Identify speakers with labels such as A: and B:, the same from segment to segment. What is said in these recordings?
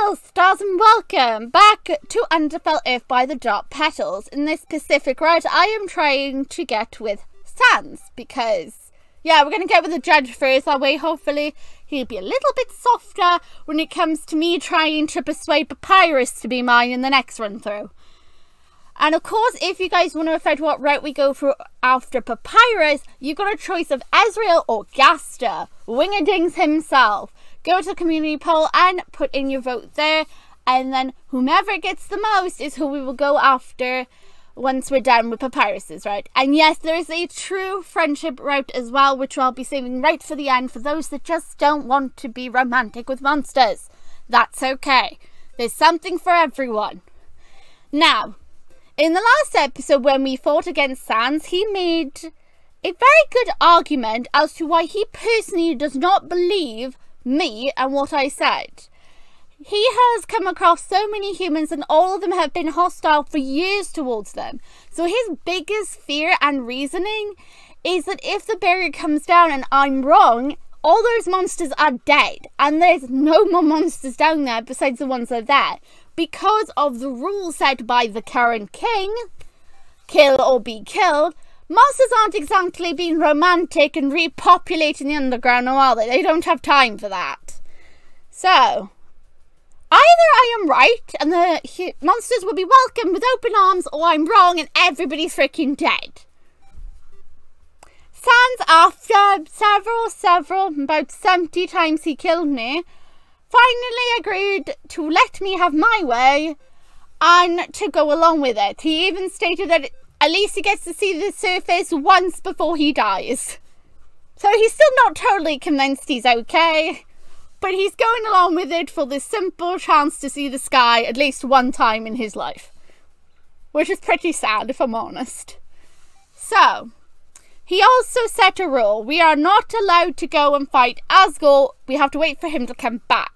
A: Hello stars and welcome back to Underfell Earth by the Dark Petals. In this specific route I am trying to get with Sans because, yeah, we're going to get with the judge first. That way hopefully he'll be a little bit softer when it comes to me trying to persuade Papyrus to be mine in the next run through. And of course, if you guys want to affect what route we go through after Papyrus, you've got a choice of Ezreal or Gaster, Wingerdings himself. Go to the community poll and put in your vote there, and then whomever gets the most is who we will go after once we're done with Papyrus's route. And yes, there is a true friendship route as well, which I'll be saving right for the end for those that just don't want to be romantic with monsters. That's okay. There's something for everyone. Now, in the last episode when we fought against Sans, he made a very good argument as to why he personally does not believe me and what I said. He has come across so many humans and all of them have been hostile for years towards them. So his biggest fear and reasoning is that if the barrier comes down and I'm wrong, all those monsters are dead and there's no more monsters down there besides the ones that are there. Because of the rules set by the current king, kill or be killed, monsters aren't exactly being romantic and repopulating the underground, are they? They don't have time for that. So, either I am right and the monsters will be welcomed with open arms, or I'm wrong and everybody's freaking dead. Sans, after about 70 times he killed me, finally agreed to let me have my way and to go along with it. He even stated that at least he gets to see the surface once before he dies. So he's still not totally convinced he's okay, but he's going along with it for the simple chance to see the sky at least one time in his life. Which is pretty sad, if I'm honest. So, he also set a rule. We are not allowed to go and fight Asgore. We have to wait for him to come back.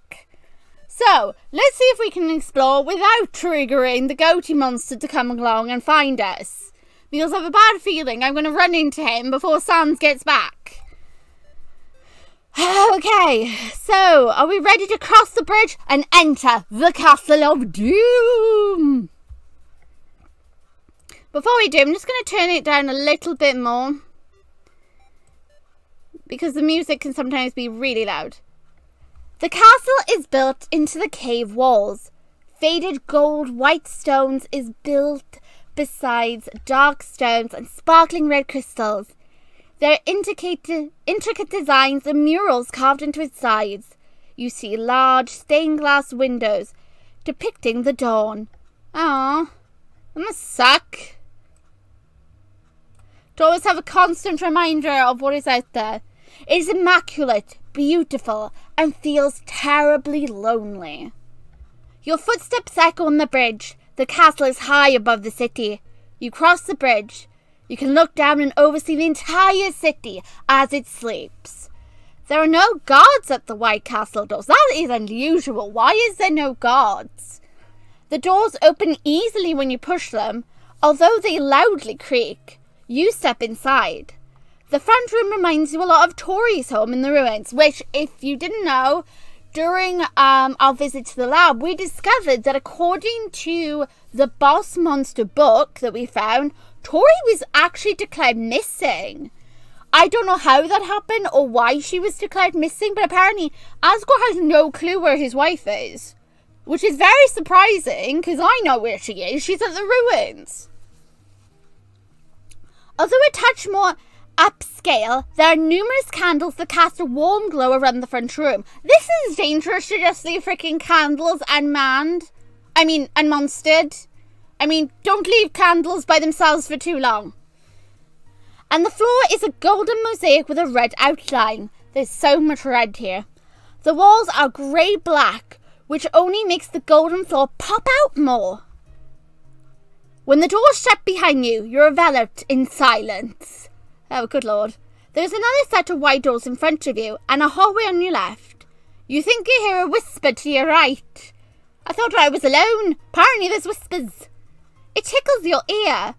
A: So, let's see if we can explore without triggering the goatee monster to come along and find us. Because I have a bad feeling I'm going to run into him before Sans gets back. Okay, so are we ready to cross the bridge and enter the Castle of Doom? Before we do, I'm just going to turn it down a little bit more, because the music can sometimes be really loud. The castle is built into the cave walls. Faded gold white stones is built besides dark stones and sparkling red crystals. There are intricate designs and murals carved into its sides. You see large stained glass windows depicting the dawn. Aww, that must suck. To always have a constant reminder of what is out there. It is immaculate, beautiful, and feels terribly lonely. Your footsteps echo on the bridge. The castle is high above the city. You cross the bridge. You can look down and oversee the entire city as it sleeps. There are no guards at the White Castle doors. That is unusual. Why is there no guards? The doors open easily when you push them, although they loudly creak. You step inside. The front room reminds you a lot of Tori's home in the ruins, which, if you didn't know, during our visit to the lab, we discovered that according to the boss monster book that we found, Tori was actually declared missing. I don't know how that happened or why she was declared missing, but apparently Asgore has no clue where his wife is. Which is very surprising, because I know where she is. She's at the ruins. Although a touch more upscale, there are numerous candles that cast a warm glow around the front room. This is dangerous to just leave freaking candles unmanned. Unmonstered. Don't leave candles by themselves for too long. And the floor is a golden mosaic with a red outline. There's so much red here. The walls are grey-black, which only makes the golden floor pop out more. When the doors shut behind you, you're enveloped in silence. Oh, good lord. There's another set of white doors in front of you and a hallway on your left. You think you hear a whisper to your right. I thought I was alone. Apparently there's whispers. It tickles your ear.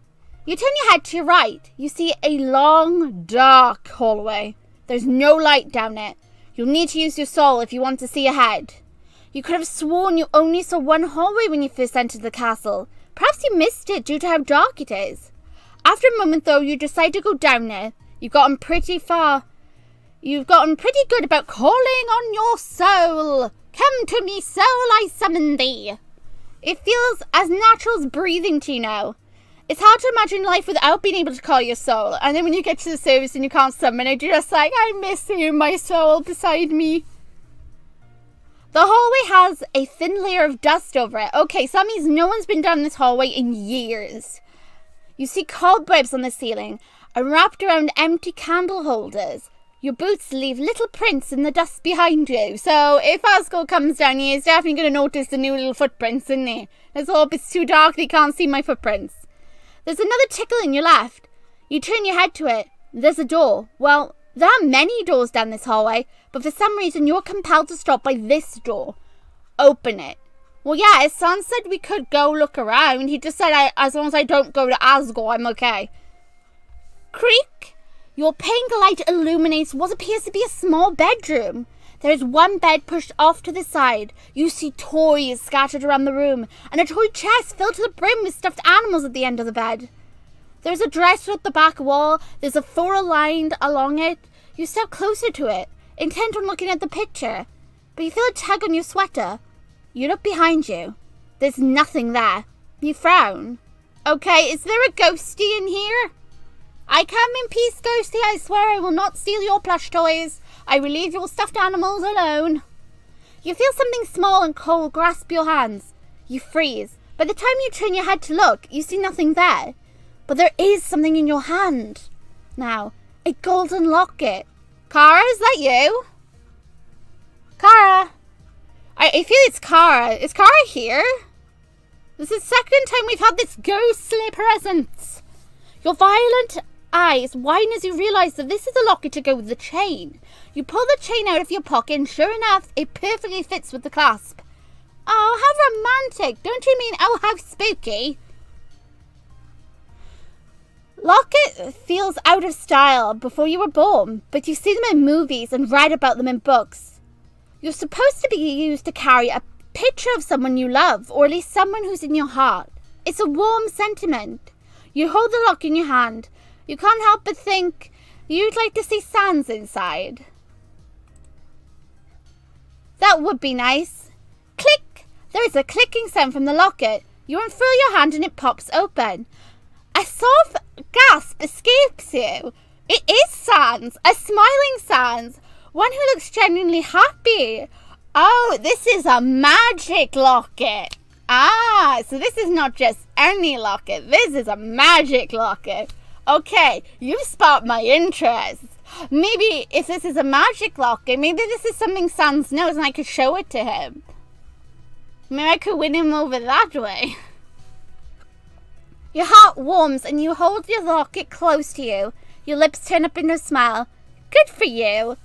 A: You turn your head to your right. You see a long, dark hallway. There's no light down it. You'll need to use your soul if you want to see ahead. You could have sworn you only saw one hallway when you first entered the castle. Perhaps you missed it due to how dark it is. After a moment, though, you decide to go down it. You've gotten pretty far. You've gotten pretty good about calling on your soul. Come to me, soul, I summon thee. It feels as natural as breathing to you now. It's hard to imagine life without being able to call your soul. And then when you get to the service and you can't summon it, you're just like, I miss you, my soul beside me. The hallway has a thin layer of dust over it. Okay, so that means no one's been down this hallway in years. You see cobwebs on the ceiling and wrapped around empty candle holders. Your boots leave little prints in the dust behind you. So if Asgore comes down here, he's definitely going to notice the new little footprints, isn't he? Let's hope it's too dark they can't see my footprints. There's another tickle in your left. You turn your head to it. There's a door. Well, there are many doors down this hallway, but for some reason you're compelled to stop by this door. Open it. Well, yeah, his son said we could go look around. He just said, as long as I don't go to Asgore, I'm okay. Creak. Your pink light illuminates what appears to be a small bedroom. There is one bed pushed off to the side. You see toys scattered around the room, and a toy chest filled to the brim with stuffed animals at the end of the bed. There's a dresser at the back wall. There's a floral lined along it. You step closer to it, intent on looking at the picture, but you feel a tug on your sweater. You look behind you. There's nothing there. You frown. Okay, is there a ghostie in here? I come in peace, ghostie. I swear I will not steal your plush toys. I will leave your stuffed animals alone. You feel something small and cold grasp your hands. You freeze. By the time you turn your head to look, you see nothing there. But there is something in your hand. Now, a golden locket. Kara, is that you? Kara. I feel it's Kara. Is Kara here? This is the second time we've had this ghostly presence. Your violent eyes widen as you realise that this is a locket to go with the chain. You pull the chain out of your pocket and sure enough, it perfectly fits with the clasp. Oh, how romantic. Don't you mean, oh, how spooky? Locket feels out of style before you were born, but you see them in movies and read about them in books. You're supposed to be used to carry a picture of someone you love, or at least someone who's in your heart. It's a warm sentiment. You hold the lock in your hand. You can't help but think you'd like to see Sans inside. That would be nice. Click! There is a clicking sound from the locket. You unfurl your hand and it pops open. A soft gasp escapes you. It is Sans, a smiling Sans, one who looks genuinely happy. Oh, this is a magic locket. Ah, so this is not just any locket. This is a magic locket. Okay, you've sparked my interest. Maybe if this is a magic locket, maybe this is something Sans knows and I could show it to him. Maybe I could win him over that way. Your heart warms and you hold your locket close to you. Your lips turn up in a smile. Good for you.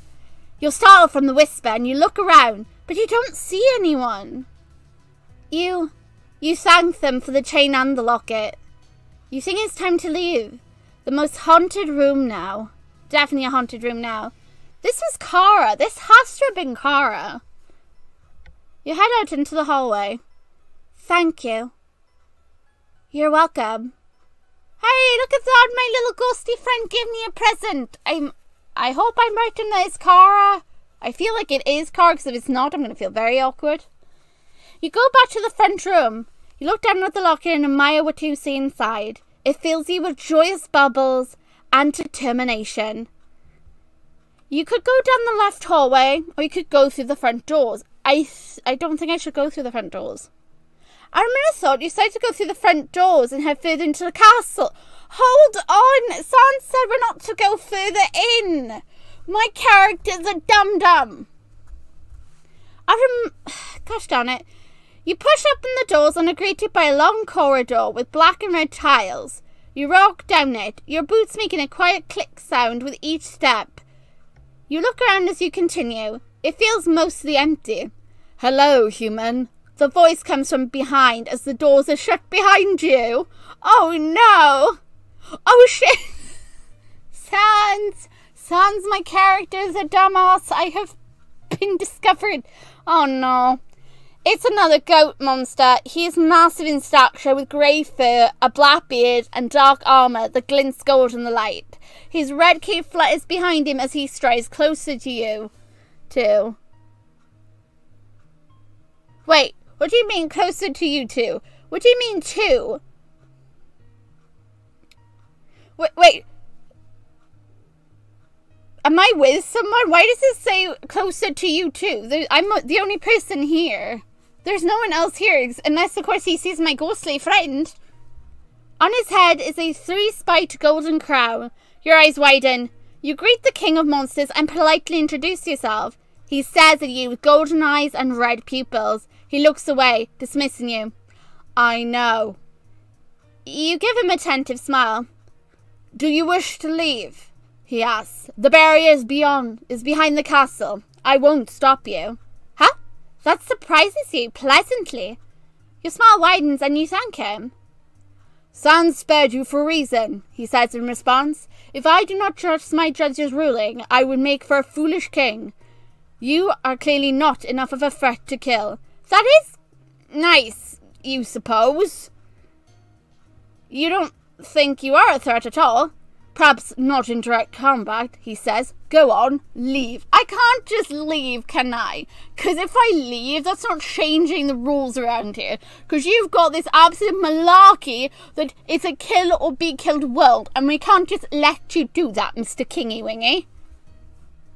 A: You're startled from the whisper and you look around, but you don't see anyone. You thank them for the chain and the locket. You think it's time to leave. The most haunted room now. Definitely a haunted room now. This was Kara. This has to have been Kara. You head out into the hallway. Thank you. You're welcome. Hey, look at that. My little ghosty friend gave me a present. I hope I'm right in that it's Kara. I feel like it is Kara, because if it's not, I'm going to feel very awkward. You go back to the front room. You look down at the locket and admire what you see inside. It fills you with joyous bubbles and determination. You could go down the left hallway, or you could go through the front doors. I don't think I should go through the front doors. I remember thought you decided to go through the front doors and head further into the castle. Hold on! Sans said we're not to go further in. My character's a dum-dum. Gosh darn it. You push open the doors and are greeted by a long corridor with black and red tiles. You walk down it, your boots making a quiet click sound with each step. You look around as you continue. It feels mostly empty. Hello, human. The voice comes from behind as the doors are shut behind you. Oh no! Oh shit! Sans, my character is a dumbass. I have been discovered. Oh no. It's another goat monster. He is massive in stature with grey fur, a black beard, and dark armour that glints gold in the light. His red cape flutters behind him as he strides closer to you. Wait, what do you mean closer to you two? What do you mean two? Wait. Am I with someone? Why does it say closer to you two? I'm the only person here. There's no one else here, unless of course he sees my ghostly friend. On his head is a 3-spiked golden crown. Your eyes widen. You greet the king of monsters and politely introduce yourself. He stares at you with golden eyes and red pupils. He looks away, dismissing you. I know. You give him a tentative smile. Do you wish to leave? He asks. The barrier is behind the castle. I won't stop you. Huh? That surprises you pleasantly. Your smile widens and you thank him. Sans spared you for a reason, he says in response. If I do not trust my judge's ruling, I would make for a foolish king. You are clearly not enough of a threat to kill. That is nice, you suppose. You don't think you are a threat at all? Perhaps not in direct combat, he says. Go on, leave. I can't just leave, can I? Because if I leave, that's not changing the rules around here. Because you've got this absolute malarkey that it's a kill or be killed world. And we can't just let you do that, Mr. Kingy Wingy.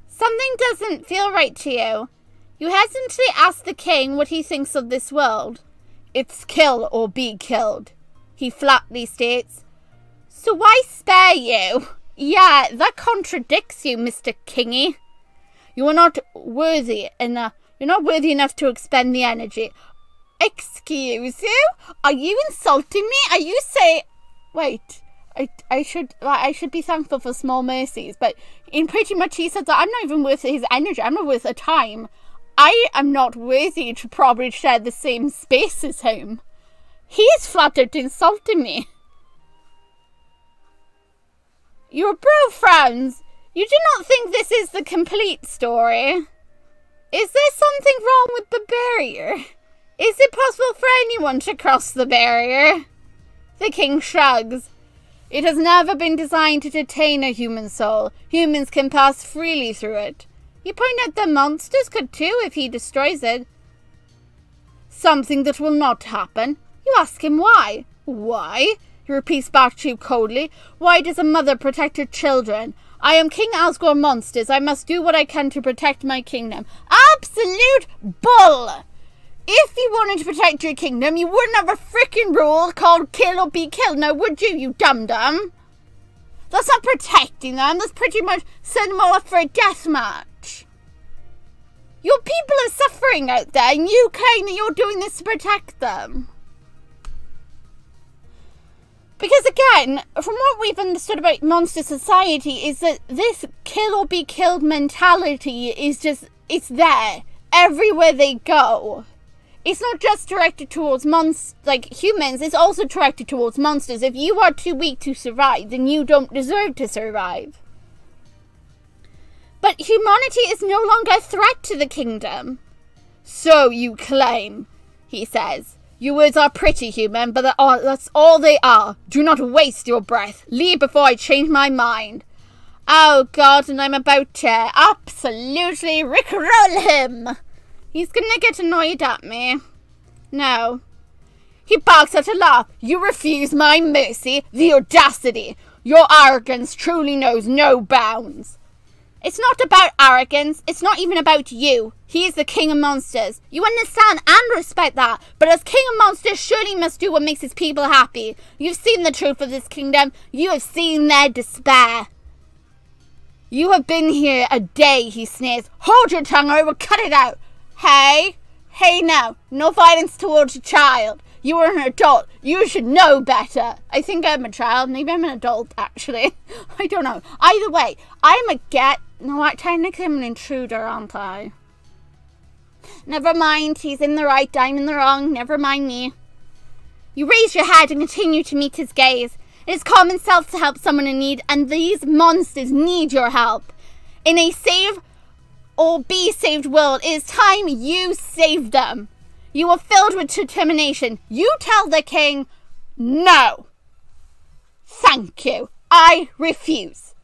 A: Something doesn't feel right to you. You hesitantly ask the king what he thinks of this world. It's kill or be killed, he flatly states. So why spare you? Yeah, that contradicts you, Mr. Kingy. You are not worthy enough. You're not worthy enough to expend the energy. Excuse you? Are you insulting me? Are you saying? Wait, I should be thankful for small mercies, but in pretty much he said that I'm not even worth his energy. I'm not worth a time. I am not worthy to probably share the same space as him. He is flattered insulting me. Your bro frowns. You do not think this is the complete story. Is there something wrong with the barrier? Is it possible for anyone to cross the barrier? The king shrugs. It has never been designed to detain a human soul. Humans can pass freely through it. You point out that monsters could too if he destroys it. Something that will not happen. You ask him why. Why? He repeats back to you coldly. Why does a mother protect her children? I am King Asgore Monsters. I must do what I can to protect my kingdom. Absolute bull! If you wanted to protect your kingdom, you wouldn't have a freaking rule called kill or be killed, now would you, you dum-dum? That's not protecting them. That's pretty much setting them all up for a death match. Your people are suffering out there, and you claim that you're doing this to protect them. Because again, from what we've understood about Monster Society is that this kill or be killed mentality is just, it's there. Everywhere they go. It's not just directed towards humans, it's also directed towards monsters. If you are too weak to survive, then you don't deserve to survive. But humanity is no longer a threat to the kingdom. So you claim, he says. Your words are pretty, human, but that's all they are. Do not waste your breath. Leave before I change my mind. Oh God, and I'm about to absolutely rickroll him. He's gonna get annoyed at me. No. He barks at a laugh. You refuse my mercy? The audacity. Your arrogance truly knows no bounds. It's not about arrogance. It's not even about you. He is the king of monsters. You understand and respect that. But as king of monsters, surely must do what makes his people happy. You've seen the truth of this kingdom. You have seen their despair. You have been here a day, he sneers. Hold your tongue or I will cut it out. Hey now, no violence towards a child. You are an adult. You should know better. I think I'm a child. Maybe I'm an adult, actually. I don't know. Either way, technically I'm an intruder, aren't I? Never mind. He's in the right, I'm in the wrong. Never mind me. You raise your head and continue to meet his gaze. It is common sense to help someone in need, and these monsters need your help. In a save or be saved world, it is time you save them. You are filled with determination. You tell the king, no. Thank you. I refuse.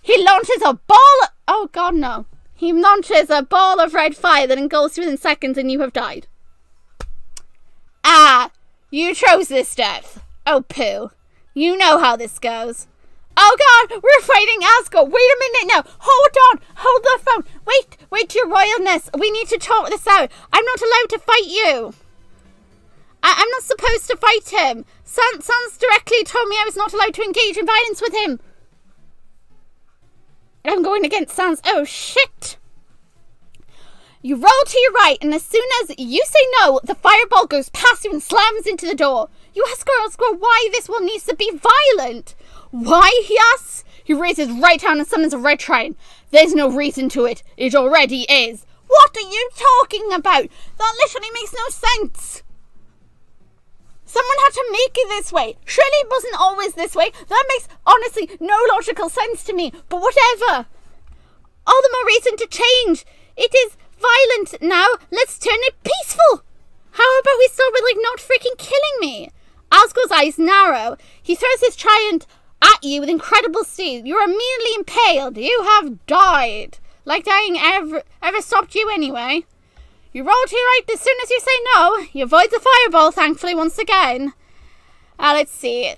A: He launches a ball. Oh, God, no. He launches a ball of red fire that engulfs you within seconds and you have died. Ah, you chose this death. Oh, poo. You know how this goes. Oh, God, we're fighting Asgore. Wait a minute now. Hold on. Hold the phone. Wait, your royalness. We need to talk this out. I'm not allowed to fight you. I'm not supposed to fight him. Sans directly told me I was not allowed to engage in violence with him. I'm going against Sans. Oh, shit. You roll to your right, and as soon as you say no, the fireball goes past you and slams into the door. You ask Asgore why this one needs to be violent. Why, he asks? He raises his right hand and summons a red trident. There's no reason to it. It already is. What are you talking about? That literally makes no sense. Someone had to make it this way. Surely it wasn't always this way. That makes, honestly, no logical sense to me. But whatever. All the more reason to change. It is violent now. Let's turn it peaceful. How about we start with, not freaking killing me? Asgore's eyes narrow. He throws his trident at you with incredible speed. You're immediately impaled. You have died. Like dying ever stopped you anyway. You roll to your right as soon as you say no. You avoid the fireball, thankfully, once again. Let's see.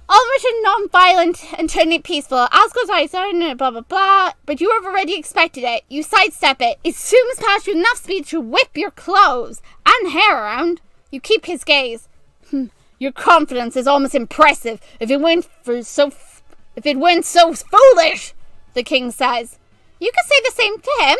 A: All written non-violent and turn it peaceful. Asgore's eyes are blah blah blah. But you have already expected it. You sidestep it. It zooms past you enough speed to whip your clothes and hair around. You keep his gaze. Your confidence is almost impressive. If it weren't so foolish, the king says. You could say the same to him.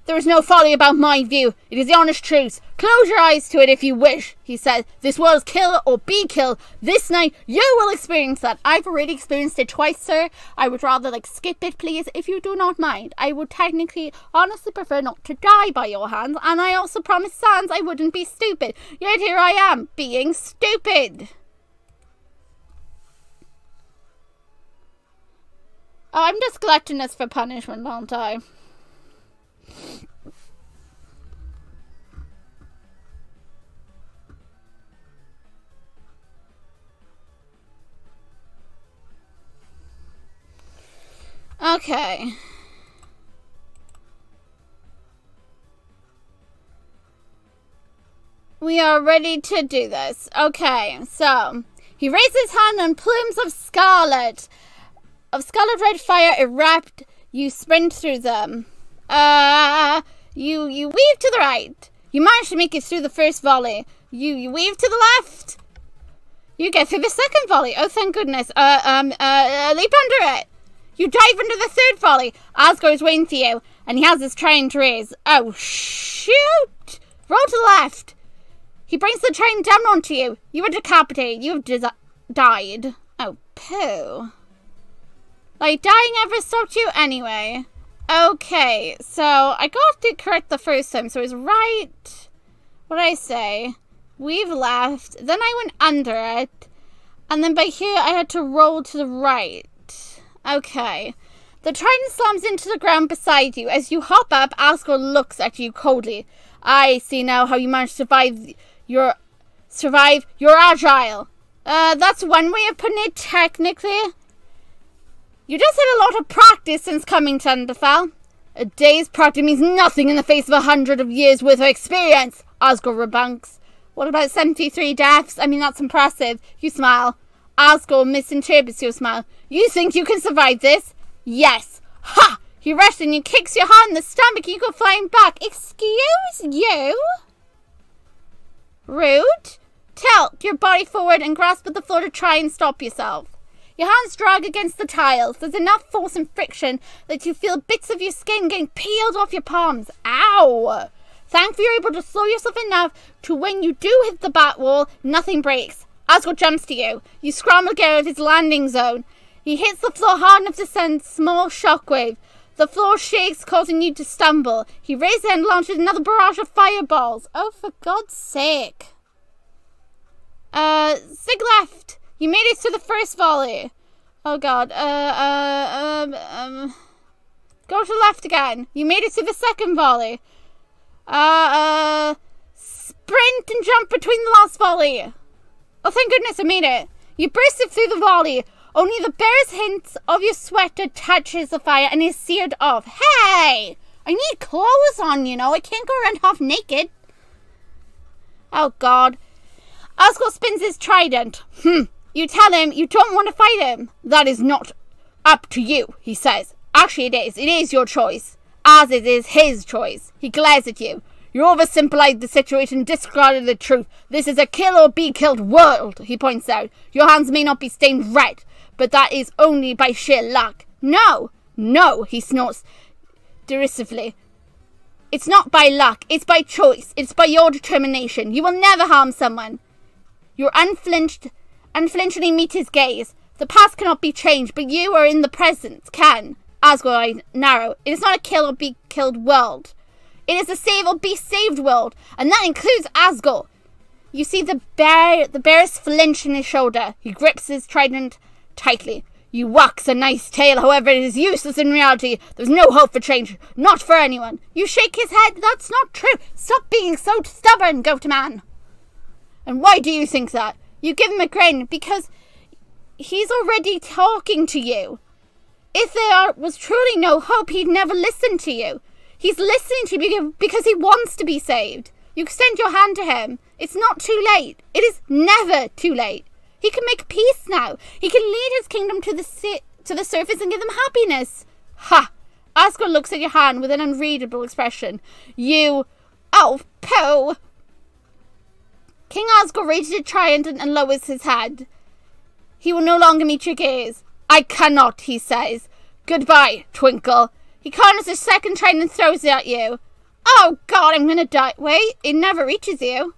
A: There is no folly about my view. It is the honest truth. Close your eyes to it if you wish, he said. This world's kill or be killed. This night, you will experience that. I've already experienced it twice, sir. I would rather, skip it, please, if you do not mind. I would technically, honestly prefer not to die by your hands. And I also promised Sans I wouldn't be stupid. Yet here I am, being stupid. Oh, I'm just gluttonous for punishment, aren't I? Okay. We are ready to do this. Okay, so he raised his hand and plumes of scarlet red fire erupt. You sprint through them. You weave to the right. You manage to make it through the first volley. You weave to the left. You get through the second volley. Oh, thank goodness. Leap under it. You dive under the third volley. Asgore is waiting for you, and he has his trident raised. Oh, shoot! Roll to the left. He brings the trident down onto you. You are decapitated. You have died. Oh, poo. Dying ever stopped you anyway. Okay, so I got it correct the first time. So it was right. What did I say? We've left. Then I went under it. And then by here I had to roll to the right. Okay. The trident slams into the ground beside you. As you hop up, Asgore looks at you coldly. I see now how you managed to survive. You're agile. That's one way of putting it, technically. You just had a lot of practice since coming to Underfell. A day's practice means nothing in the face of 100 years worth of experience, Asgore rebunks. What about 73 deaths? I mean, that's impressive. You smile. Asgore misinterprets your smile. You think you can survive this? Yes. Ha! He rushes and you kicks your hand in the stomach and you go flying back. Excuse you? Rude. Tilt your body forward and grasp at the floor to try and stop yourself. Your hands drag against the tiles. There's enough force and friction that you feel bits of your skin getting peeled off your palms. Ow! Thankfully, you're able to slow yourself enough to when you do hit the bat wall, nothing breaks. Asgore jumps to you. You scramble to get out of his landing zone. He hits the floor hard enough to send a small shockwave. The floor shakes, causing you to stumble. He raises it and launches another barrage of fireballs. Oh, for God's sake. Sig left. You made it to the first volley. Oh, God. Go to the left again. You made it to the second volley. Sprint and jump between the last volley. Oh, thank goodness I made it. You burst it through the volley. Only the barest hint of your sweat touches the fire and is seared off. Hey! I need clothes on, you know. I can't go around half naked. Oh, God. Asgore spins his trident. You tell him you don't want to fight him. That is not up to you, he says. Actually, it is. It is your choice. As it is his choice. He glares at you. You oversimplified the situation, discarded the truth. This is a kill or be killed world, he points out. Your hands may not be stained red, but that is only by sheer luck. No, he snorts derisively. It's not by luck, it's by choice, it's by your determination. You will never harm someone. You unflinchingly meet his gaze. The past cannot be changed, but you are in the present, can. Asgore eyes narrow. It is not a kill or be killed world. It is a save or be saved world, and that includes Asgore. You see the barest flinch in his shoulder. He grips his trident tightly. You wax a nice tale, however, it is useless in reality. There's no hope for change, not for anyone. You shake his head. That's not true. Stop being so stubborn, Goat-Man. And why do you think that? You give him a grin, because he's already talking to you. If there was truly no hope, he'd never listen to you. He's listening to you because he wants to be saved. You extend your hand to him. It's not too late. It is never too late. He can make peace now. He can lead his kingdom to the surface and give them happiness. Ha! Asgore looks at your hand with an unreadable expression. You... Oh, Poe! King Asgore raises a trident and lowers his head. He will no longer meet your gaze. I cannot, he says. Goodbye, Twinkle. He corners his second trident and throws it at you. Oh, God, I'm gonna die. Wait, it never reaches you.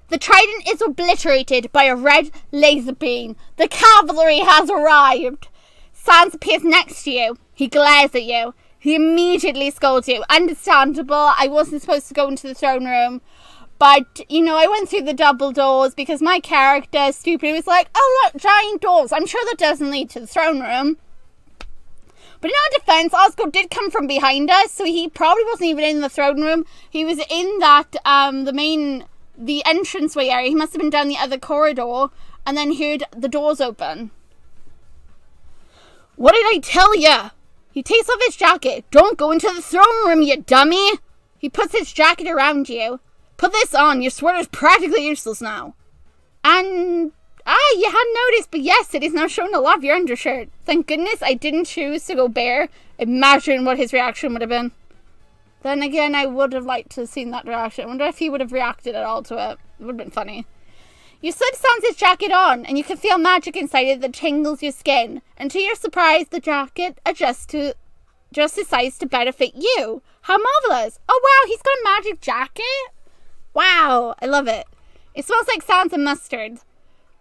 A: The trident is obliterated by a red laser beam. The cavalry has arrived. Sans appears next to you. He glares at you. He immediately scolds you. Understandable. I wasn't supposed to go into the throne room. But, you know, I went through the double doors because my character, stupid, was like, oh, look, giant doors. I'm sure that doesn't lead to the throne room. But in our defense, Asgore did come from behind us, so he probably wasn't even in the throne room. He was in that, the entranceway area. He must have been down the other corridor and then heard the doors open. What did I tell ya? He takes off his jacket. Don't go into the throne room, you dummy. He puts his jacket around you. Put this on. Your sweater's practically useless now. And... you hadn't noticed, but yes, it is now showing a lot of your undershirt. Thank goodness I didn't choose to go bare. Imagine what his reaction would have been. Then again, I would have liked to have seen that reaction. I wonder if he would have reacted at all to it. It would have been funny. You slip Sans' jacket on, and you can feel magic inside it that tingles your skin. And to your surprise, the jacket adjusts his size to better fit you. How marvelous. Oh wow, he's got a magic jacket? Wow, I love it. It smells like Sans and mustard.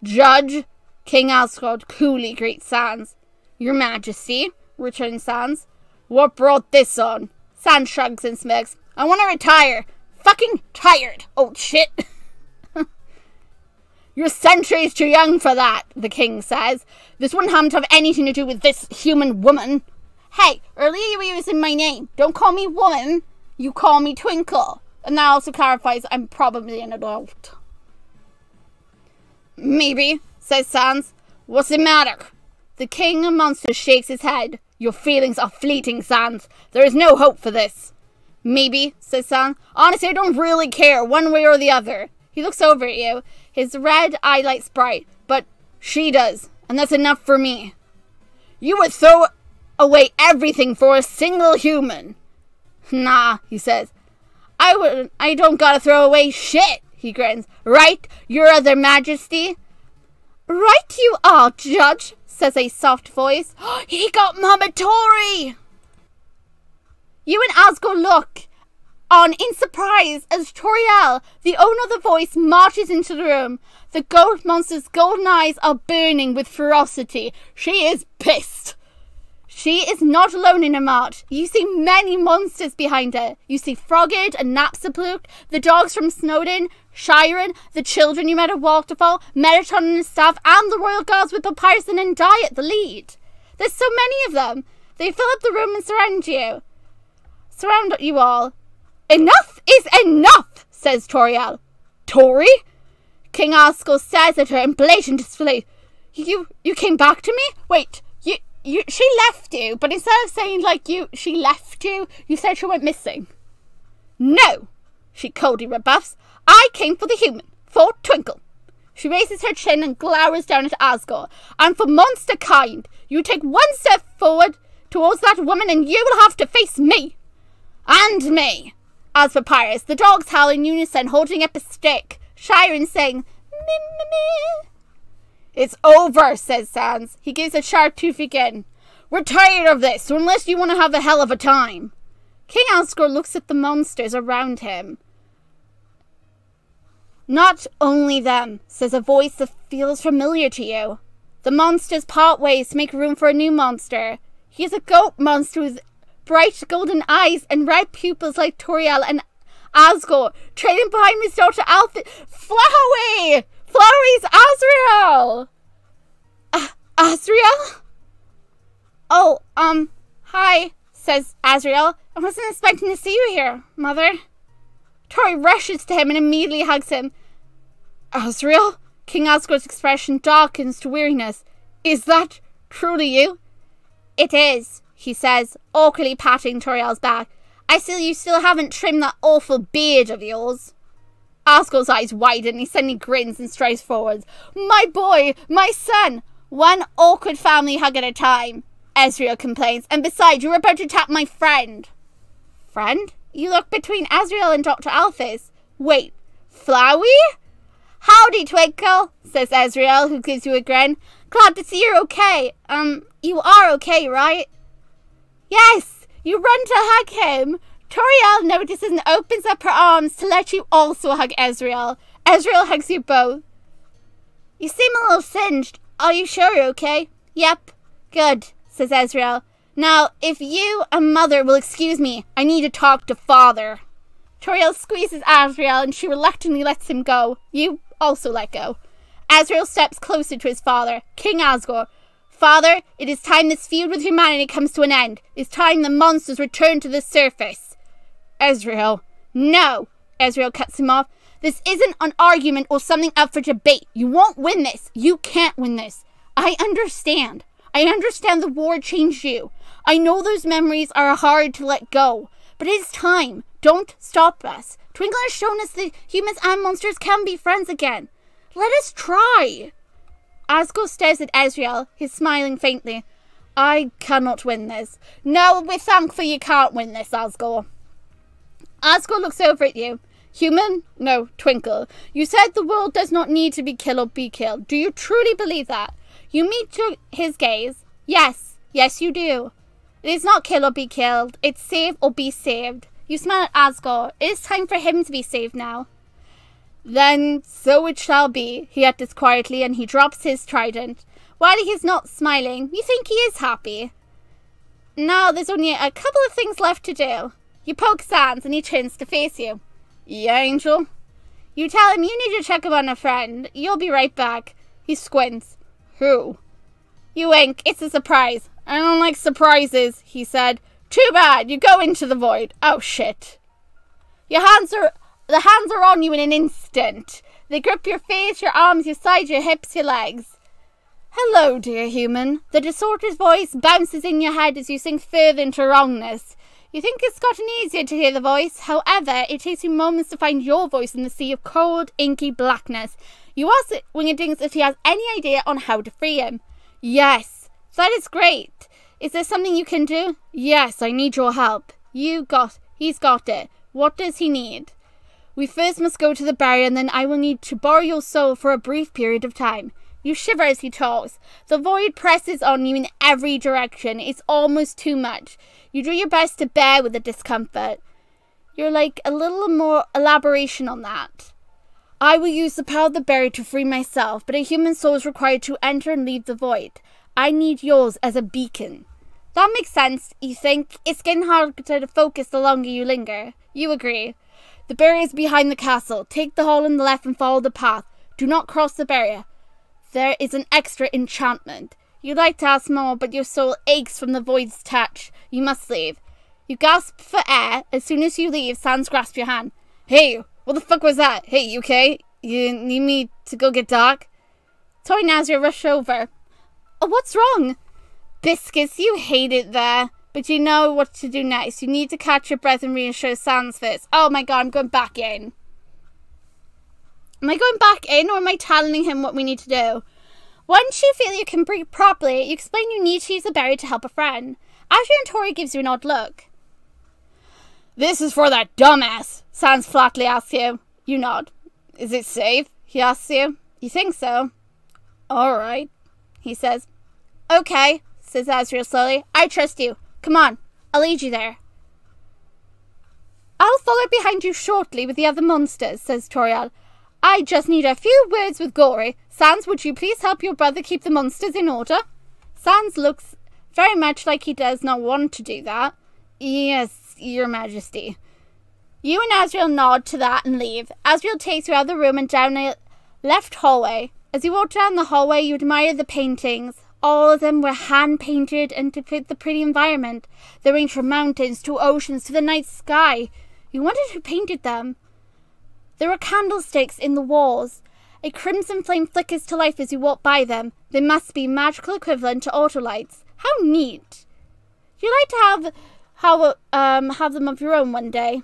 A: Judge, King Asgore coolly greets Sans. Your Majesty, returns Sans. What brought this on? Sans shrugs and smirks. I want to retire. Fucking tired, old shit. You're centuries too young for that, the king says. This wouldn't happen to have anything to do with this human woman. Hey, earlier you were using my name. Don't call me woman. You call me Twinkle. And that also clarifies I'm probably an adult. Maybe, says Sans. What's the matter? The king of monsters shakes his head. Your feelings are fleeting, Sans. There is no hope for this. Maybe, says Sans. Honestly, I don't really care, one way or the other. He looks over at you. His red eye lights bright. But she does, and that's enough for me. You would throw away everything for a single human. Nah, he says. I don't gotta throw away shit, he grins. Right, your other majesty? Right you are, Judge, says a soft voice. He got Mama Tori! You and Asgore look on in surprise as Toriel, the owner of the voice, marches into the room. The gold monster's golden eyes are burning with ferocity. She is pissed. She is not alone in her march. You see many monsters behind her. You see Frogage and Napsaplook, the dogs from Snowdin, Shiren, the children you met at Waterfall, Meriton and his staff, and the royal guards with Papyrus and Dye at the lead. There's so many of them. They fill up the room and surround you. surround you all. Enough is enough, says Toriel. Tori? King Askel stares at her in blatant dismay. You came back to me? Wait, she left you, but instead of saying she left you, you said she went missing. No, she coldly rebuffs. I came for the human, for Twinkle. She raises her chin and glowers down at Asgore. And for monster kind, you take one step forward towards that woman and you will have to face me. And me. As for Pyrus, the dogs howl in unison, holding up a stick. Chiron saying, me. It's over, says Sans. He gives a sharp tooth again. We're tired of this, so unless you want to have a hell of a time. King Asgore looks at the monsters around him. Not only them, says a voice that feels familiar to you. The monsters part ways to make room for a new monster. He is a goat monster with bright golden eyes and red pupils like Toriel and Asgore, trailing behind his daughter Alfie. Flowey! Flowey's Azrael! Azrael? Oh, hi, says Azrael. I wasn't expecting to see you here, Mother. Tori rushes to him and immediately hugs him. Azrael? King Asgore's expression darkens to weariness. Is that truly you? It is, he says, awkwardly patting Toriel's back. I see you still haven't trimmed that awful beard of yours. Asgore's eyes widen, he suddenly grins and strides forwards. My boy, my son, one awkward family hug at a time, Azrael complains. And besides, you're about to tap my friend. Friend? You look between Azrael and Dr. Alphys. Wait, Flowey? Howdy, Twinkle, says Azrael, who gives you a grin. Glad to see you're okay. You are okay, right? Yes, you run to hug him. Toriel notices and opens up her arms to let you also hug Azrael. Azrael hugs you both. You seem a little singed. Are you sure you're okay? Yep. Good, says Azrael. Now, if you and Mother will excuse me, I need to talk to Father. Toriel squeezes Azrael and she reluctantly lets him go. You also let go. Azrael steps closer to his father, King Asgore. Father, it is time this feud with humanity comes to an end. It's time the monsters return to the surface. Azrael. No, Azrael cuts him off. This isn't an argument or something up for debate. You won't win this. You can't win this. I understand. I understand the war changed you. I know those memories are hard to let go. But it is time. Don't stop us. Twinkle has shown us that humans and monsters can be friends again. Let us try. Asgore stares at Azrael, his smiling faintly. I cannot win this. No, we're thankful you can't win this, Asgore. Asgore looks over at you. Human? No, Twinkle. You said the world does not need to be killed or be killed. Do you truly believe that? You meet his gaze. Yes. Yes, you do. It is not kill or be killed. It's save or be saved. You smile at Asgore. It is time for him to be saved now. Then so it shall be, he utters quietly, and he drops his trident. While he is not smiling, you think he is happy. Now there's only a couple of things left to do. You poke Sans and he turns to face you. Yeah, Angel? You tell him you need to check up on a friend. You'll be right back. He squints. Who? You wink. It's a surprise. I don't like surprises, he said. Too bad. You go into the void. Oh, shit. The hands are on you in an instant. They grip your face, your arms, your sides, your hips, your legs. Hello, dear human. The distorted voice bounces in your head as you sink further into wrongness. You think it's gotten easier to hear the voice. However, it takes you moments to find your voice in the sea of cold, inky blackness. You ask Wingerdings if he has any idea on how to free him. Yes, that is great. Is there something you can do? Yes, I need your help. He's got it. What does he need? We first must go to the barrier, and then I will need to borrow your soul for a brief period of time. You shiver as he talks. The void presses on you in every direction. It's almost too much. You do your best to bear with the discomfort. You're like a little more elaboration on that. I will use the power of the barrier to free myself, but a human soul is required to enter and leave the void. I need yours as a beacon. That makes sense, you think? It's getting harder to focus the longer you linger. You agree. The barrier is behind the castle. Take the hall on the left and follow the path. Do not cross the barrier. There is an extra enchantment. You'd like to ask more, but your soul aches from the void's touch. You must leave. You gasp for air. As soon as you leave, Sans grasps your hand. Hey, what the fuck was that? Hey, you okay? You need me to go get Doc? Tori and Azriel rush over. Oh, what's wrong? Biscuits, you hate it there. But you know what to do next. You need to catch your breath and reassure Sans first. Oh my god, I'm going back in. Am I going back in, or am I telling him what we need to do? Once you feel you can breathe properly, you explain you need to use the berry to help a friend. Azriel and Tori gives you an odd look. This is for that dumbass, Sans flatly asks you. You nod. Is it safe? He asks you. You think so? Alright, he says. Okay, says Azriel slowly. I trust you. Come on, I'll lead you there. I'll follow behind you shortly with the other monsters, says Toriel. I just need a few words with Gory. Sans, would you please help your brother keep the monsters in order? Sans looks very much like he does not want to do that. Yes, your majesty. You and Azriel nod to that and leave. Azriel takes you out of the room and down a left hallway. As you walk down the hallway, you admire the paintings. All of them were hand-painted and to fit the pretty environment. They range from mountains to oceans to the night sky. You wondered who painted them. There are candlesticks in the walls. A crimson flame flickers to life as you walk by them. They must be magical equivalent to autolights. How neat. You'd like to have them of your own one day.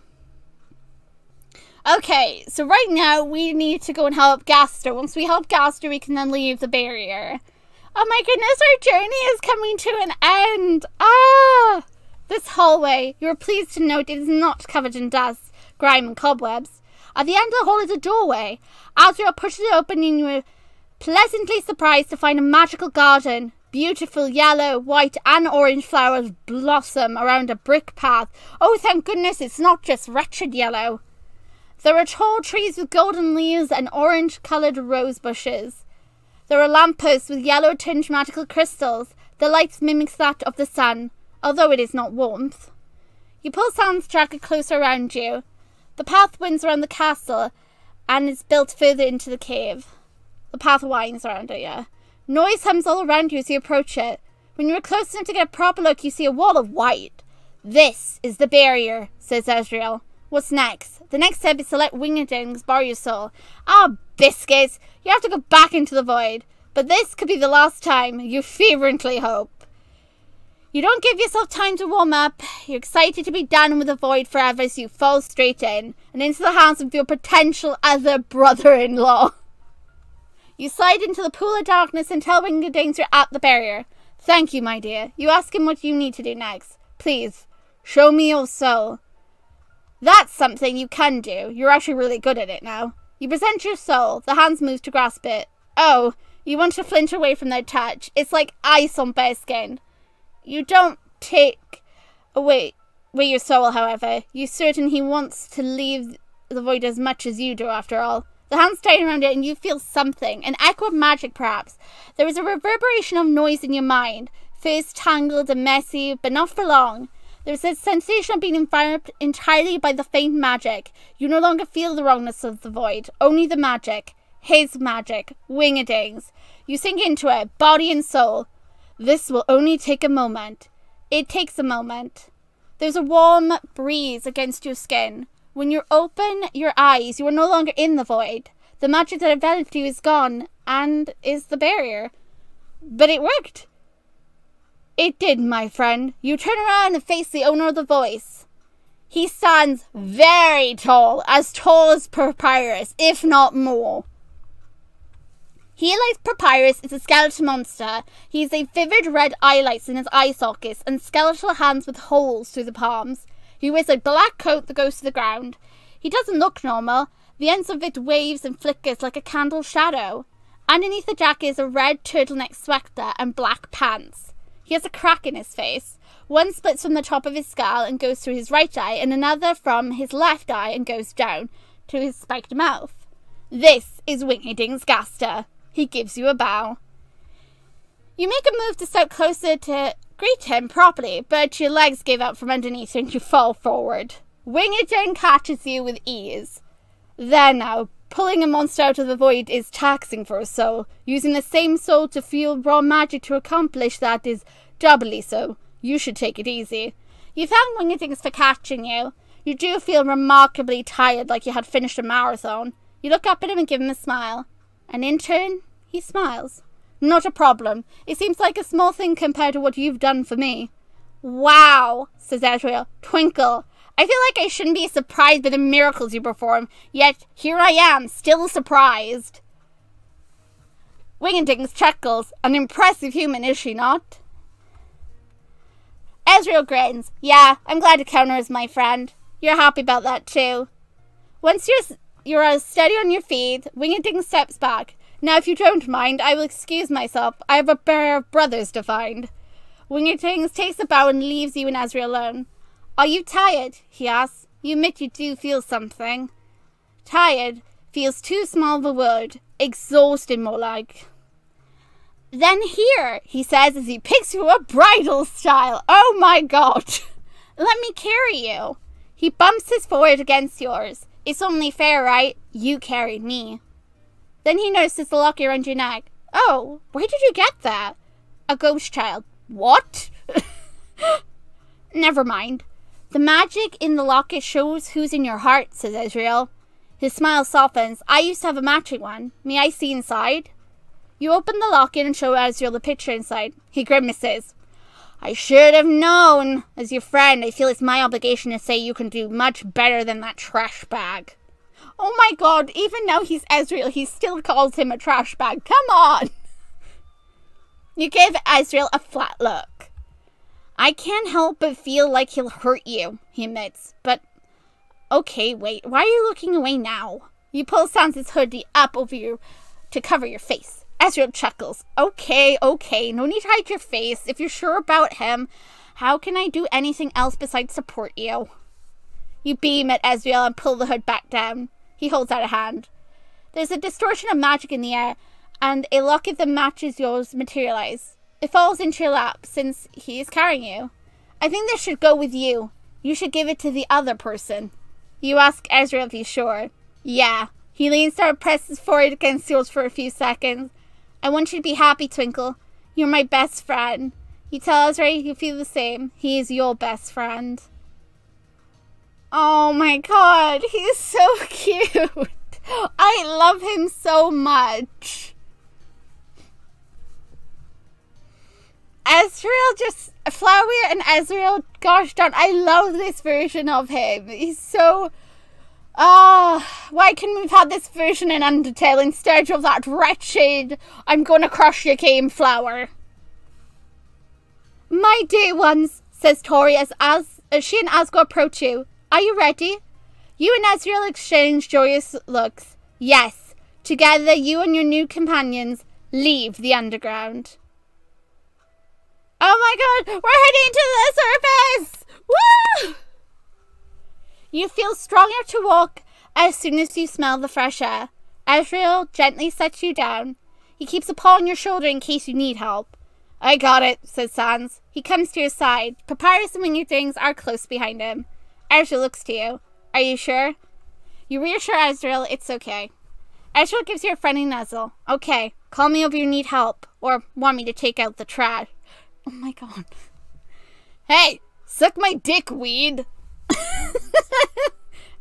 A: Okay, so right now we need to go and help Gaster. Once we help Gaster, we can then leave the barrier. Oh my goodness, our journey is coming to an end. Ah! This hallway, you are pleased to note, it is not covered in dust, grime and cobwebs. At the end of the hall is a doorway. Azriel pushes it open and you are pleasantly surprised to find a magical garden. Beautiful yellow, white and orange flowers blossom around a brick path. Oh, thank goodness it's not just wretched yellow. There are tall trees with golden leaves and orange-coloured rose bushes. There are lampposts with yellow-tinged magical crystals. The light mimics that of the sun, although it is not warmth. You pull Sans jacket closer around you. The path winds around the castle and is built further into the cave. The path winds around it, yeah. Noise hums all around you as you approach it. When you are close enough to get a proper look, you see a wall of white. This is the barrier, says Azriel. What's next? The next step is to let Wingerdings borrow your soul. Ah, biscuits! You have to go back into the void. But this could be the last time, you fervently hope. You don't give yourself time to warm up. You're excited to be done with the void forever, so you fall straight in, and into the hands of your potential other brother-in-law. You slide into the pool of darkness and tell Wingerdings you're at the barrier. Thank you, my dear. You ask him what you need to do next. Please, show me your soul. That's something you can do. You're actually really good at it now. You present your soul. The hands move to grasp it. Oh, you want to flinch away from their touch. It's like ice on bare skin. You don't take away your soul, however. You're certain he wants to leave the void as much as you do, after all. The hands tighten around it and you feel something. An echo of magic, perhaps. There is a reverberation of noise in your mind. First tangled and messy, but not for long. There's a sensation of being enveloped entirely by the faint magic. You no longer feel the wrongness of the void. Only the magic. His magic. Wingerdings. You sink into it, body and soul. This will only take a moment. It takes a moment. There's a warm breeze against your skin. When you open your eyes, you are no longer in the void. The magic that enveloped you is gone, and is the barrier. But it worked. It did, my friend. You turn around and face the owner of the voice. He stands very tall as Papyrus, if not more. He, like Papyrus, is a skeleton monster. He has a vivid red eyelights in his eye sockets and skeletal hands with holes through the palms. He wears a black coat that goes to the ground. He doesn't look normal. The ends of it waves and flickers like a candle shadow. Underneath the jacket is a red turtleneck sweater and black pants. He has a crack in his face. One splits from the top of his skull and goes through his right eye, and another from his left eye and goes down to his spiked mouth. This is Wingerdings Gaster. He gives you a bow. You make a move to step closer to greet him properly, but your legs give out from underneath and you fall forward. Wingerding catches you with ease. There now, pulling a monster out of the void is taxing for a soul. Using the same soul to fuel raw magic to accomplish that is doubly so. You should take it easy. You thank Wingatings for catching you. You do feel remarkably tired, like you had finished a marathon. You look up at him and give him a smile. And in turn, he smiles. Not a problem. It seems like a small thing compared to what you've done for me. Wow, says Azrael. Twinkle. I feel like I shouldn't be surprised by the miracles you perform, yet here I am, still surprised. Wingatings chuckles. An impressive human, is she not? Azrael grins. Yeah, I'm glad to count her as my friend. You're happy about that too. Once you're steady on your feet, Wingatings steps back. Now, if you don't mind, I will excuse myself. I have a pair of brothers to find. Wingatings takes a bow and leaves you and Azrael alone. Are you tired? He asks. You admit you do feel something. Tired feels too small of a word. Exhausted, more like. Then here, he says as he picks you up bridal style. Oh my god. Let me carry you. He bumps his forehead against yours. It's only fair, right? You carried me. Then he notices the locket around your neck. Oh, where did you get that? A ghost child. What? Never mind. The magic in the locket shows who's in your heart, says Azrael. His smile softens. I used to have a matching one. May I see inside? You open the locket and show Azrael the picture inside. He grimaces. I should have known. As your friend, I feel it's my obligation to say you can do much better than that trash bag. Oh my god, even now he's Azrael, he still calls him a trash bag. Come on! You give Azrael a flat look. I can't help but feel like he'll hurt you, he admits. But, okay, wait, why are you looking away now? You pull Sans' hoodie up over you to cover your face. Azrael chuckles. Okay, no need to hide your face. If you're sure about him, how can I do anything else besides support you? You beam at Azrael and pull the hood back down. He holds out a hand. There's a distortion of magic in the air, and a locket that matches yours materialize. It falls into your lap, since he is carrying you. I think this should go with you. You should give it to the other person. You ask Azrael if he's sure. Yeah. He leans down and presses his forehead against yours for a few seconds. I want you to be happy, Twinkle. You're my best friend. You tell Azrael you feel the same. He is your best friend. Oh my god, he's so cute. I love him so much. Flowey and Azrael, gosh darn, I love this version of him. He's so... why couldn't we have had this version in Undertale instead of that wretched, I'm gonna crush your game flower? My dear ones, says Tori as she and Asgore approach you. Are you ready? You and Azrael exchange joyous looks. Yes. Together, you and your new companions leave the underground. Oh my god, we're heading to the surface! Woo! You feel stronger to walk as soon as you smell the fresh air. Azrael gently sets you down. He keeps a paw on your shoulder in case you need help. I got it, says Sans. He comes to your side. Papyrus and Wingatings are close behind him. Azrael looks to you. Are you sure? You reassure Azrael it's okay. Azrael gives you a friendly nuzzle. Okay, call me if you need help or want me to take out the trash. Oh my god. Hey, suck my dick, weed.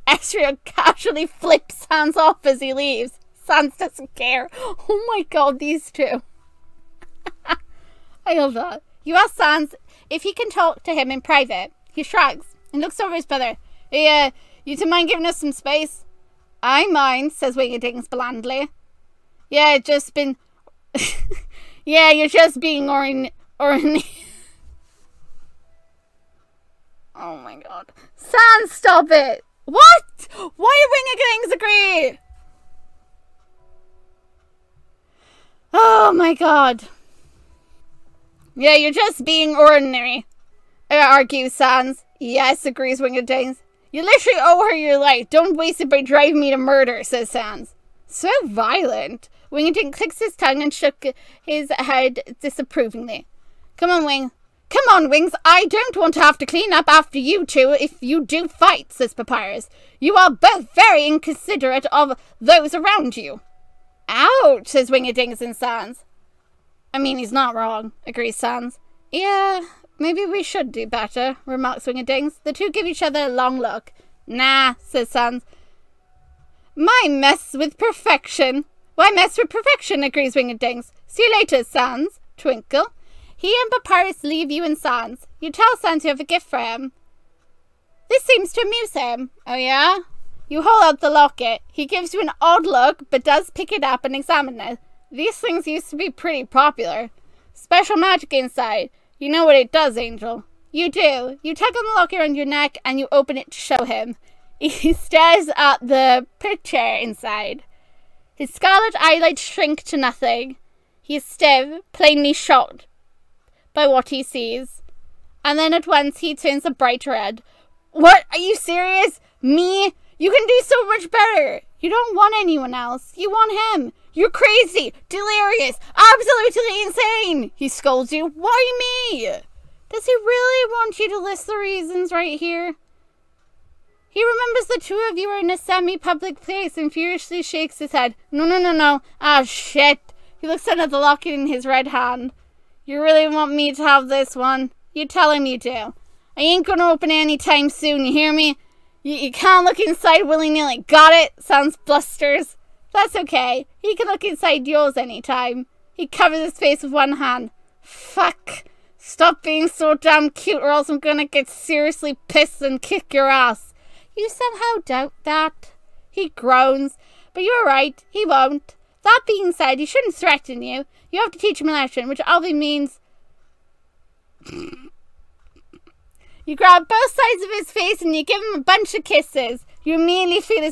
A: Azrael casually flips Sans off as he leaves. Sans doesn't care. Oh my god, these two. I love that. You ask Sans if he can talk to him in private. He shrugs and looks over his brother. Hey, you two mind giving us some space? I mind, says Wingatings blandly. Yeah, just been... yeah, you're just being Oh my god. Sans, stop it! What? Why do Wingatings agree? Oh my god. Yeah, you're just being ordinary, argues Sans. Yes, agrees Wingatings. You literally owe her your life. Don't waste it by driving me to murder, says Sans. So violent. Wingatings clicks his tongue and shook his head disapprovingly. Come on, Wings. I don't want to have to clean up after you two if you do fight, says Papyrus. You are both very inconsiderate of those around you. Ouch, says Wingatings and Sans. I mean, he's not wrong, agrees Sans. Yeah, maybe we should do better, remarks Wingerdings. The two give each other a long look. Nah, says Sans. Why mess with perfection, agrees Wingerdings. See you later, Sans. Twinkle. He and Papyrus leave you and Sans. You tell Sans you have a gift for him. This seems to amuse him. Oh yeah? You hold out the locket. He gives you an odd look, but does pick it up and examine it. These things used to be pretty popular. Special magic inside. You know what it does, Angel. You do. You tug on the locket around your neck and you open it to show him. He stares at the picture inside. His scarlet eyelids shrink to nothing. He is stiff, plainly shocked by what he sees. And then at once he turns a bright red. What? Are you serious? Me? You can do so much better. You don't want anyone else. You want him. You're crazy, delirious, absolutely insane. He scolds you. Why me? Does he really want you to list the reasons right here? He remembers the two of you are in a semi-public place and furiously shakes his head. No. Ah, shit. He looks down at the locket in his red hand. You really want me to have this one? You tell him you do. I ain't gonna open it anytime soon, you hear me? You can't look inside willy-nilly. Got it? Sans blusters. That's okay. He can look inside yours anytime. He covers his face with one hand. Fuck. Stop being so damn cute or else I'm gonna get seriously pissed and kick your ass. You somehow doubt that. He groans. But you're right. He won't. That being said, he shouldn't threaten you. You have to teach him a lesson, which obviously means... You grab both sides of his face and you give him a bunch of kisses. You immediately feel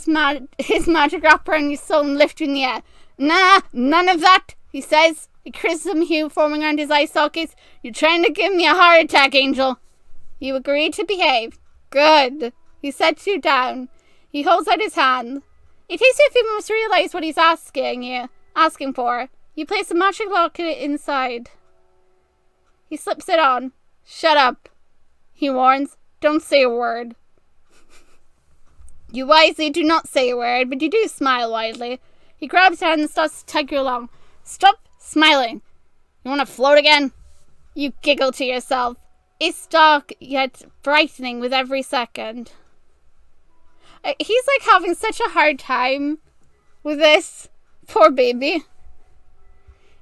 A: his magic wrap around your soul and lift you in the air. Nah, none of that, he says. A crimson hue forming around his eye sockets. You're trying to give me a heart attack, Angel. You agree to behave. Good. He sets you down. He holds out his hand. It is as if you must realize what he's asking for. You place a magic locket inside. He slips it on. Shut up, he warns. Don't say a word. You wisely do not say a word, but you do smile widely. He grabs your hand and starts to tug you along. Stop smiling. You want to float again? You giggle to yourself. It's dark, yet brightening with every second. He's like having such a hard time with this. Poor baby.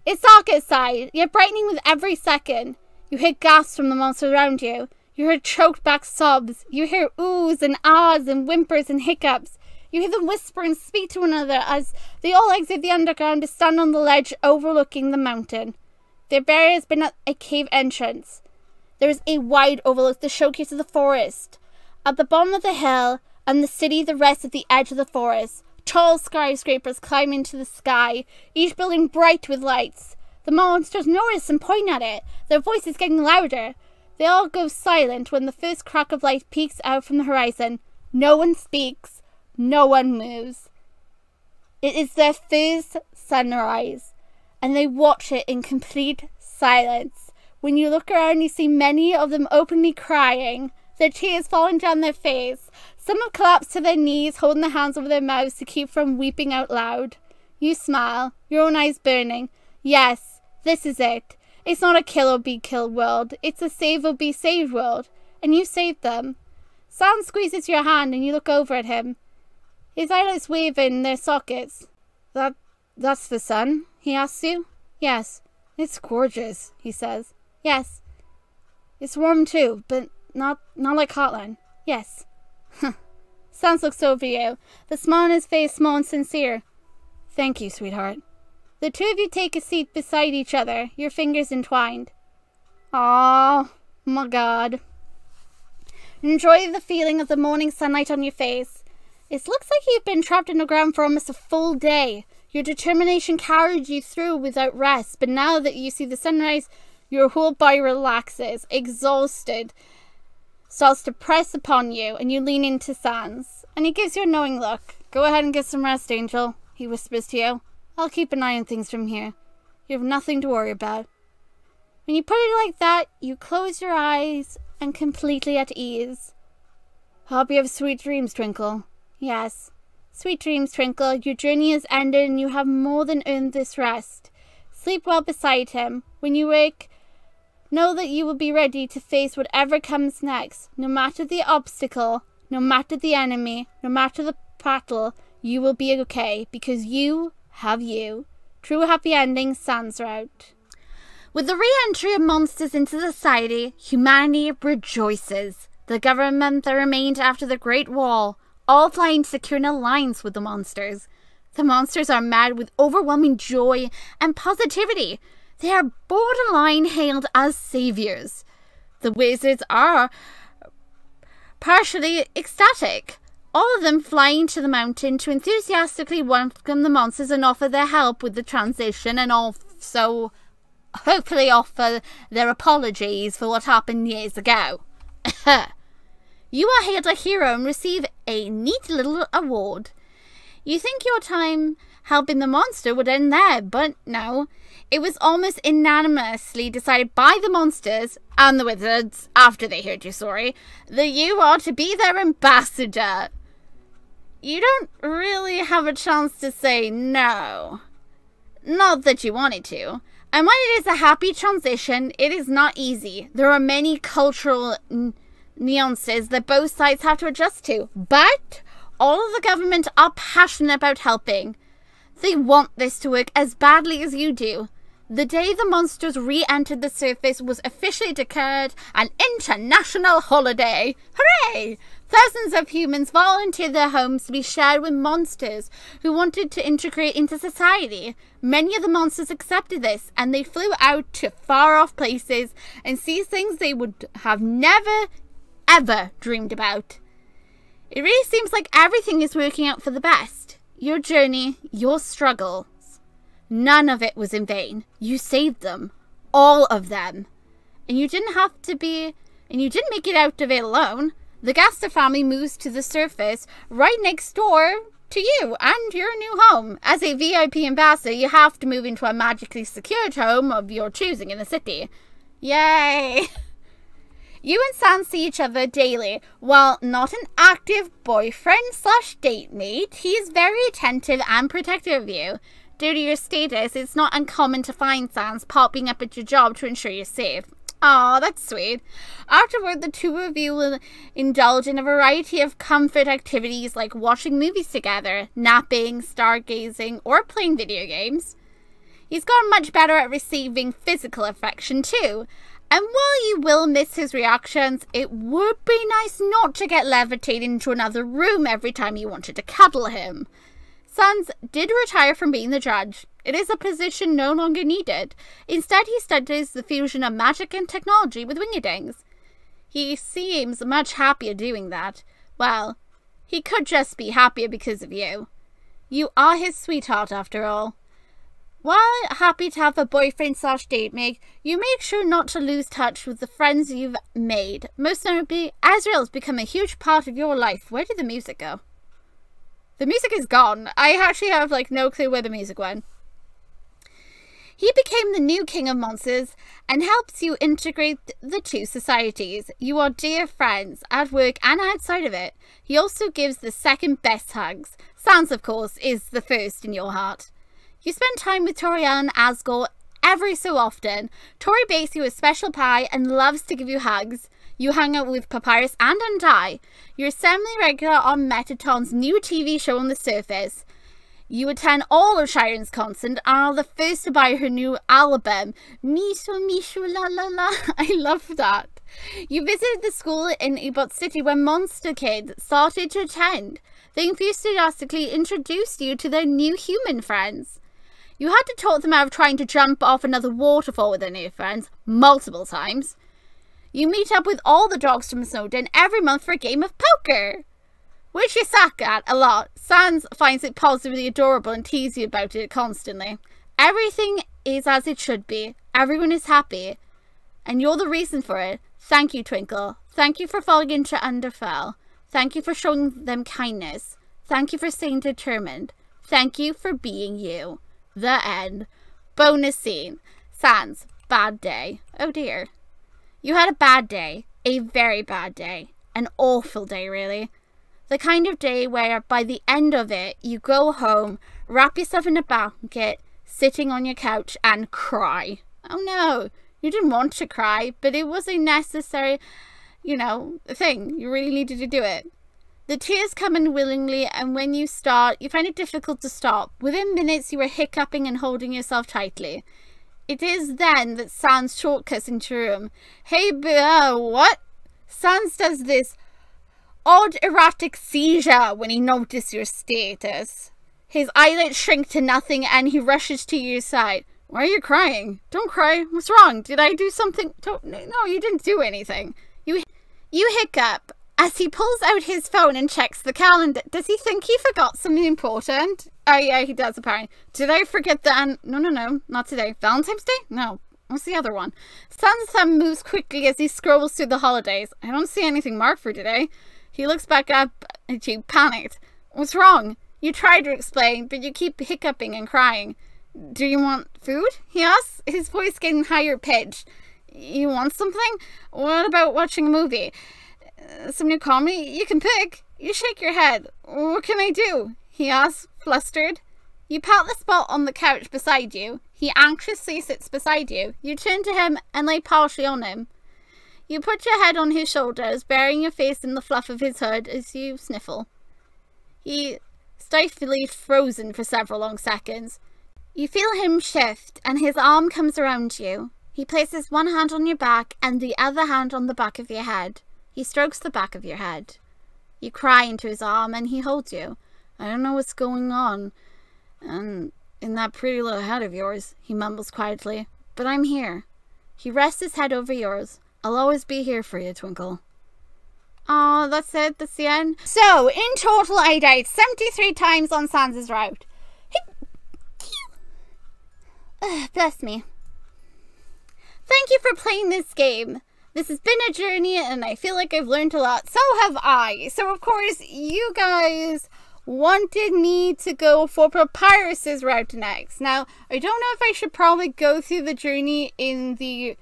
A: It's dark outside, yet brightening with every second. You hear gasps from the monsters around you. You hear choked back sobs. You hear oohs and ahs and whimpers and hiccups. You hear them whisper and speak to one another as they all exit the underground to stand on the ledge overlooking the mountain. Their barrier has been a cave entrance. There is a wide overlook, the showcase of the forest. At the bottom of the hill and the city the rest of the edge of the forest. Tall skyscrapers climb into the sky, each building bright with lights. The monsters notice and point at it, their voices getting louder. They all go silent when the first crack of light peeks out from the horizon. No one speaks. No one moves. It is their first sunrise, and they watch it in complete silence. When you look around, you see many of them openly crying, their tears falling down their face. Some have collapsed to their knees, holding their hands over their mouths to keep from weeping out loud. You smile, your own eyes burning. Yes, this is it. It's not a kill or be killed world. It's a save or be saved world. And you saved them. Sans squeezes your hand and you look over at him. His eyelids waver in their sockets. That's the sun? He asks you. Yes. It's gorgeous, he says. Yes. It's warm too, but not like Hotline. Yes. Sans looks over you. The smile on his face small and sincere. Thank you, sweetheart. The two of you take a seat beside each other, your fingers entwined. Oh my God. Enjoy the feeling of the morning sunlight on your face. It looks like you've been trapped underground for almost a full day. Your determination carried you through without rest, but now that you see the sunrise, your whole body relaxes, exhausted, starts to press upon you, and you lean into Sans. And he gives you a knowing look. Go ahead and get some rest, Angel, he whispers to you. I'll keep an eye on things from here. You have nothing to worry about. When you put it like that, you close your eyes and completely at ease. Hope you have sweet dreams, Twinkle. Yes. Sweet dreams, Twinkle. Your journey has ended and you have more than earned this rest. Sleep well beside him. When you wake, Know that you will be ready to face whatever comes next. No matter the obstacle, no matter the enemy, no matter the battle, you will be okay because you have you. True happy ending, Sans Route. With the re-entry of monsters into society, humanity rejoices. The government that remained after the Great Wall, all flying to secure an alliance with the monsters. The monsters are mad with overwhelming joy and positivity. They are borderline hailed as saviors. The wizards are partially ecstatic. All of them flying to the mountain to enthusiastically welcome the monsters and offer their help with the transition and also hopefully offer their apologies for what happened years ago. You are hailed a hero and receive a neat little award. You think your time helping the monster would end there, but no. It was almost unanimously decided by the monsters and the wizards, after they heard your story, that you are to be their ambassador. You don't really have a chance to say no. Not that you wanted to. And when it is a happy transition, it is not easy. There are many cultural nuances that both sides have to adjust to. But all of the government are passionate about helping. They want this to work as badly as you do. The day the monsters re-entered the surface was officially declared an international holiday. Hooray! Thousands of humans volunteered their homes to be shared with monsters who wanted to integrate into society. Many of the monsters accepted this, and they flew out to far-off places and see things they would have never, ever dreamed about. It really seems like everything is working out for the best. Your journey, your struggles. None of it was in vain. You saved them. All of them. And you didn't make it out of it alone. The Gaster family moves to the surface right next door to you and your new home. As a VIP ambassador, you have to move into a magically secured home of your choosing in the city. Yay! You and Sans see each other daily. While not an active boyfriend/date mate, he is very attentive and protective of you. Due to your status, it's not uncommon to find Sans popping up at your job to ensure you're safe. Aw, that's sweet. Afterward, the two of you will indulge in a variety of comfort activities like watching movies together, napping, stargazing, or playing video games. He's gotten much better at receiving physical affection too. And while you will miss his reactions, it would be nice not to get levitated into another room every time you wanted to cuddle him. Sans did retire from being the judge. It is a position no longer needed. Instead, he studies the fusion of magic and technology with Wingedings. He seems much happier doing that. Well, he could just be happier because of you. You are his sweetheart, after all. While happy to have a boyfriend/date mate, you make sure not to lose touch with the friends you've made. Most notably, Azrael has become a huge part of your life. Where did the music go? The music is gone. I actually have no clue where the music went. He became the new king of monsters and helps you integrate the two societies. You are dear friends at work and outside of it. He also gives the second best hugs. Sans, of course, is the first in your heart. You spend time with Toriel and Asgore every so often. Tori bakes you a special pie and loves to give you hugs. You hang out with Papyrus and Undie. You're semi-regular on Metaton's new TV show on the surface. You attend all of Chiron's concerts and are the first to buy her new album, Mishu Mishu La La La. I love that. You visited the school in Ebot City where Monster Kids started to attend. They enthusiastically introduced you to their new human friends. You had to talk them out of trying to jump off another waterfall with their new friends multiple times. You meet up with all the dogs from Snowdin every month for a game of poker, which you suck at a lot. Sans finds it positively adorable and teases you about it constantly. Everything is as it should be. Everyone is happy. And you're the reason for it. Thank you, Twinkle. Thank you for falling into Underfell. Thank you for showing them kindness. Thank you for staying determined. Thank you for being you. The end. Bonus scene. Sans, bad day. Oh dear. You had a bad day. A very bad day. An awful day, really. The kind of day where by the end of it, you go home, wrap yourself in a blanket, sitting on your couch and cry. Oh no. You didn't want to cry, but it was a necessary, thing. You really needed to do it. The tears come unwillingly, and when you start, you find it difficult to stop. Within minutes, you are hiccuping and holding yourself tightly. It is then that Sans shortcuts into your room. Hey, what? Sans does this odd erratic seizure when he notices your status. His eyelids shrink to nothing, and he rushes to your side. Why are you crying? Don't cry. What's wrong? Did I do something? No, you didn't do anything. You hiccup as he pulls out his phone and checks the calendar. Does he think he forgot something important? Oh yeah, he does apparently. Did I forget that? No, not today. Valentine's Day? No. What's the other one? Sans' thumb moves quickly as he scrolls through the holidays. I don't see anything marked for today. He looks back up at you, panicked. What's wrong? You try to explain, but you keep hiccuping and crying. Do you want food? He asks, his voice getting higher pitched. You want something? What about watching a movie? Some new comedy? You can pick. You shake your head. What can I do? He asks, flustered. You pat the spot on the couch beside you. He anxiously sits beside you. You turn to him and lay partially on him. You put your head on his shoulders, burying your face in the fluff of his hood as you sniffle. He stiflingly frozen for several long seconds. You feel him shift, and his arm comes around you. He places one hand on your back and the other hand on the back of your head. He strokes the back of your head. You cry into his arm, and he holds you. I don't know what's going on, and in that pretty little head of yours, he mumbles quietly, but I'm here. He rests his head over yours. I'll always be here for you, Twinkle. Oh, that's it. That's the end. So, in total, I died 73 times on Sans' route. Bless me. Thank you for playing this game. This has been a journey, and I feel like I've learned a lot. So have I. So, of course, you guys wanted me to go for Papyrus's route next. Now, I don't know if I should probably go through the journey in the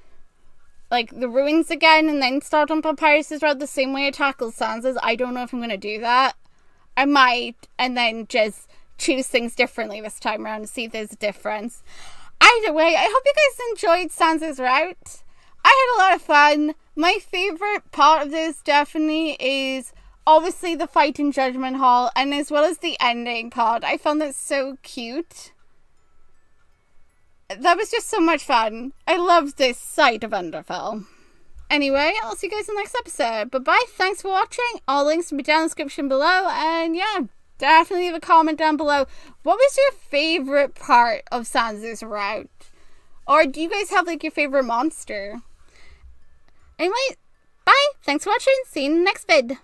A: ruins again and then start on Papyrus's route the same way I tackled Sans's. I don't know if I'm going to do that. I might, and then just choose things differently this time around to see if there's a difference. Either way, I hope you guys enjoyed Sans's route. I had a lot of fun. My favorite part of this definitely is obviously the fight in Judgment Hall, and as well as the ending part. I found that so cute. That was just so much fun. I loved this side of Underfell. Anyway, I'll see you guys in the next episode. Bye-bye. Thanks for watching. All links will be down in the description below. And yeah, definitely leave a comment down below. What was your favorite part of Sans's route? Or do you guys have your favorite monster? Anyway, bye. Thanks for watching. See you in the next vid.